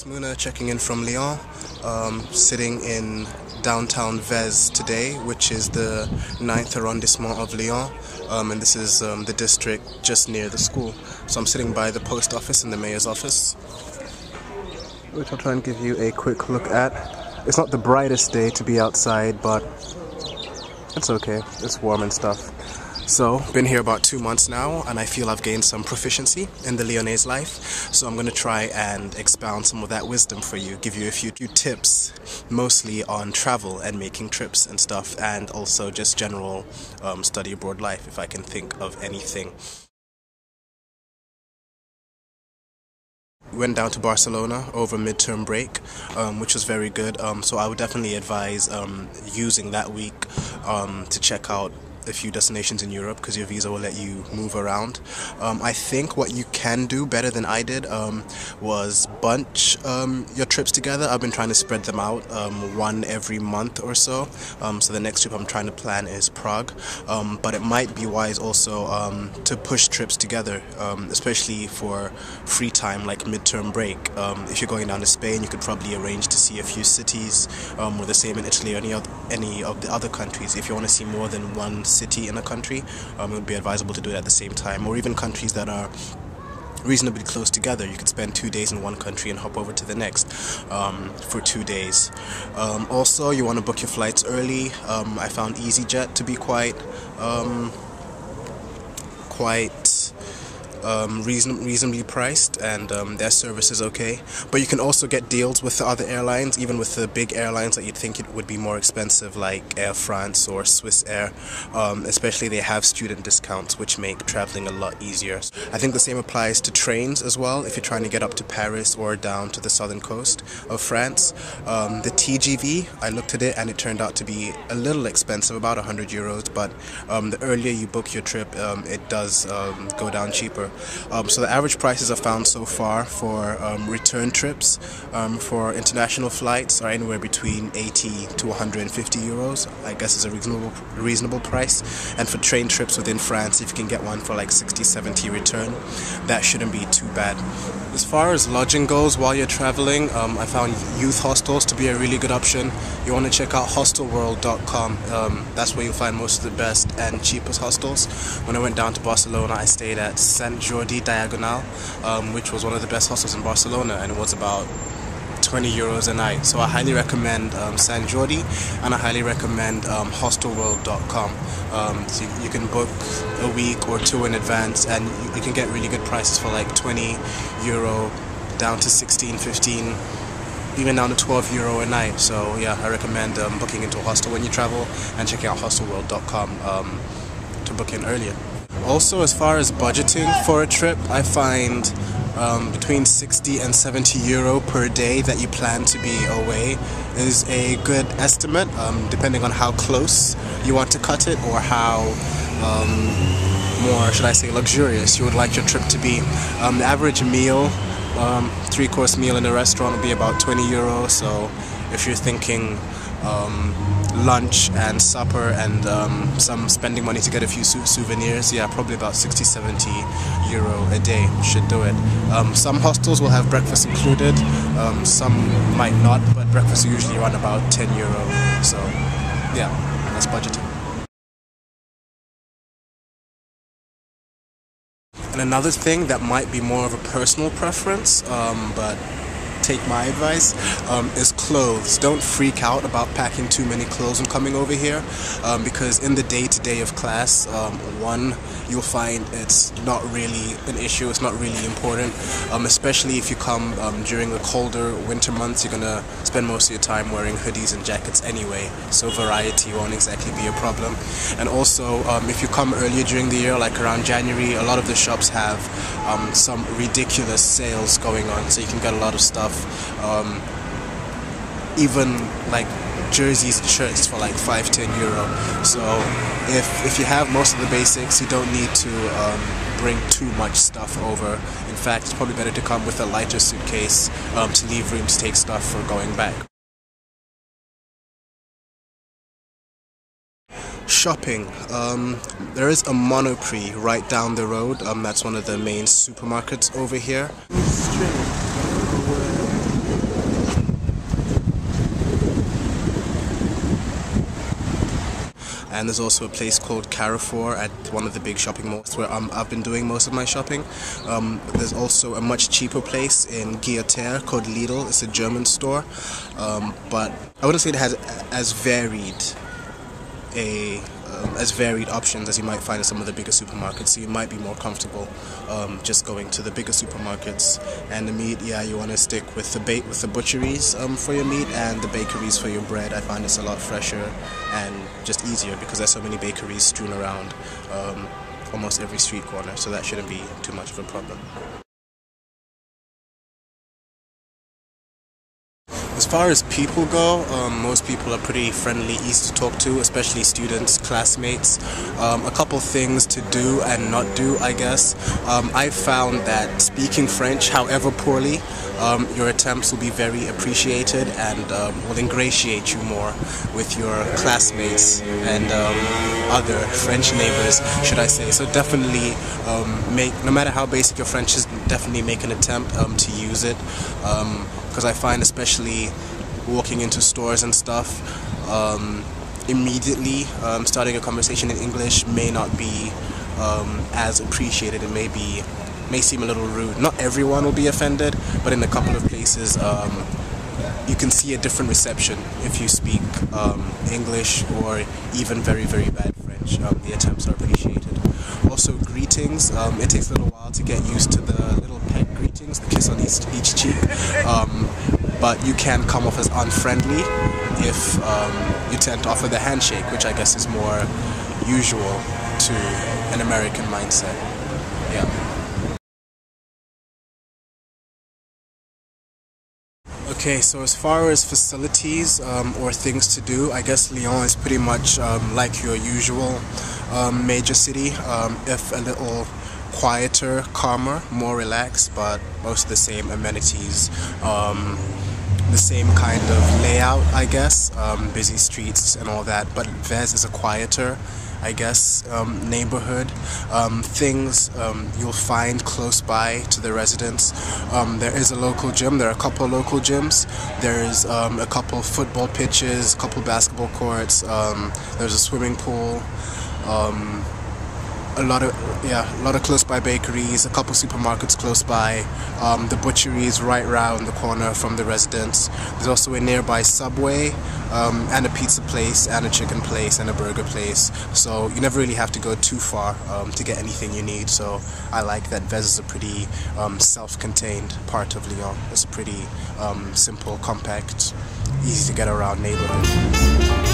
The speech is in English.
Muna checking in from Lyon, sitting in downtown Vez today, which is the 9th arrondissement of Lyon, and this is the district just near the school. So I'm sitting by the post office and the mayor's office, which I'll try and give you a quick look at. It's not the brightest day to be outside, but it's okay, it's warm and stuff. So, been here about 2 months now, and I feel I've gained some proficiency in the Lyonnais life. So I'm going to try and expound some of that wisdom for you, give you a few tips, mostly on travel and making trips and stuff, and also just general study abroad life, if I can think of anything. Went down to Barcelona over midterm break, which was very good. So I would definitely advise using that week to check out a few destinations in Europe, because your visa will let you move around. I think what you can do better than I did was bunch your trips together. I've been trying to spread them out, one every month or so. So the next trip I'm trying to plan is Prague, but it might be wise also to push trips together, especially for free time like midterm break. If you're going down to Spain, you could probably arrange to see a few cities, or the same in Italy or any of the other countries. If you want to see more than one city in a country, it would be advisable to do it at the same time, or even countries that are reasonably close together. You could spend 2 days in one country and hop over to the next for 2 days. Also, you want to book your flights early. I found EasyJet to be quite reasonably priced, and their service is okay. But you can also get deals with the other airlines, even with the big airlines that you'd think it would be more expensive, like Air France or Swiss Air. Especially they have student discounts, which make traveling a lot easier. I think the same applies to trains as well, if you're trying to get up to Paris or down to the southern coast of France. The TGV, I looked at it and it turned out to be a little expensive, about 100 euros, but the earlier you book your trip, it does go down cheaper. So the average prices I've found so far for return trips for international flights are anywhere between 80 to 150 euros. I guess is a reasonable price. And for train trips within France, if you can get one for like 60-70 return, that shouldn't be too bad. As far as lodging goes while you're traveling, I found youth hostels to be a really good option. You want to check out hostelworld.com. That's where you'll find most of the best and cheapest hostels. When I went down to Barcelona, I stayed at Sant Jordi Diagonal, which was one of the best hostels in Barcelona, and it was about 20 euros a night. So I highly recommend Sant Jordi, and I highly recommend hostelworld.com. So you can book a week or two in advance, and you can get really good prices for like 20 euro down to 16, 15, even down to 12 euro a night. So yeah, I recommend booking into a hostel when you travel, and checking out hostelworld.com to book in earlier. Also, as far as budgeting for a trip, I find between 60 and 70 euro per day that you plan to be away is a good estimate, depending on how close you want to cut it, or how more, should I say, luxurious you would like your trip to be. The average meal, 3-course meal in a restaurant, would be about 20 euros. So if you're thinking lunch and supper and some spending money to get a few souvenirs, yeah, probably about 60-70 euro a day should do it. Some hostels will have breakfast included, some might not, but breakfast usually run about 10 euro. So yeah, that's budgeting. And another thing that might be more of a personal preference, but take my advice, is clothes. Don't freak out about packing too many clothes when coming over here, because in the day-to-day of class, one, you'll find it's not really an issue, it's not really important, especially if you come during the colder winter months. You're gonna spend most of your time wearing hoodies and jackets anyway, so variety won't exactly be a problem. And also, if you come earlier during the year, like around January, a lot of the shops have some ridiculous sales going on, so you can get a lot of stuff, even like jerseys and shirts for like 5-10 euro. So if you have most of the basics, you don't need to bring too much stuff over. In fact, it's probably better to come with a lighter suitcase to leave room to take stuff for going back. Shopping. There is a Monoprix right down the road. That's one of the main supermarkets over here. and there's also a place called Carrefour at one of the big shopping malls where I've been doing most of my shopping. There's also a much cheaper place in Guillotière called Lidl. It's a German store, but I wouldn't say it has as varied options as you might find in some of the bigger supermarkets, so you might be more comfortable just going to the bigger supermarkets. And the meat, yeah, you want to stick with the butcheries for your meat, and the bakeries for your bread. I find it's a lot fresher and just easier because there's so many bakeries strewn around almost every street corner, so that shouldn't be too much of a problem. As far as people go, most people are pretty friendly, easy to talk to, especially students, classmates. A couple things to do and not do, I guess. I found that speaking French, however poorly, your attempts will be very appreciated and will ingratiate you more with your classmates and other French neighbors, should I say. So definitely no matter how basic your French is, definitely make an attempt to use it. Because I find, especially walking into stores and stuff, immediately starting a conversation in English may not be as appreciated. It may seem a little rude. Not everyone will be offended, but in a couple of places you can see a different reception if you speak English or even very, very bad French. The attempts are appreciated. Also, greetings. It takes a little while to get used to the little pet greetings, the kiss on each cheek, but you can come off as unfriendly if you tend to offer the handshake, which I guess is more usual to an American mindset. Yeah. Okay, so as far as facilities or things to do, I guess Lyon is pretty much like your usual major city, if a little quieter, calmer, more relaxed, but most of the same amenities, the same kind of layout, I guess, busy streets and all that, but Vez is a quieter, I guess, neighborhood. Things you'll find close by to the residents. There is a local gym. There are a couple of local gyms. There's a couple football pitches, a couple basketball courts. There's a swimming pool. A lot of close by bakeries, a couple supermarkets close by, the butcheries right round the corner from the residence. There's also a nearby Subway, and a pizza place, and a chicken place, and a burger place. So you never really have to go too far to get anything you need. So I like that Vez is a pretty self-contained part of Lyon. It's a pretty simple, compact, easy to get around neighborhood.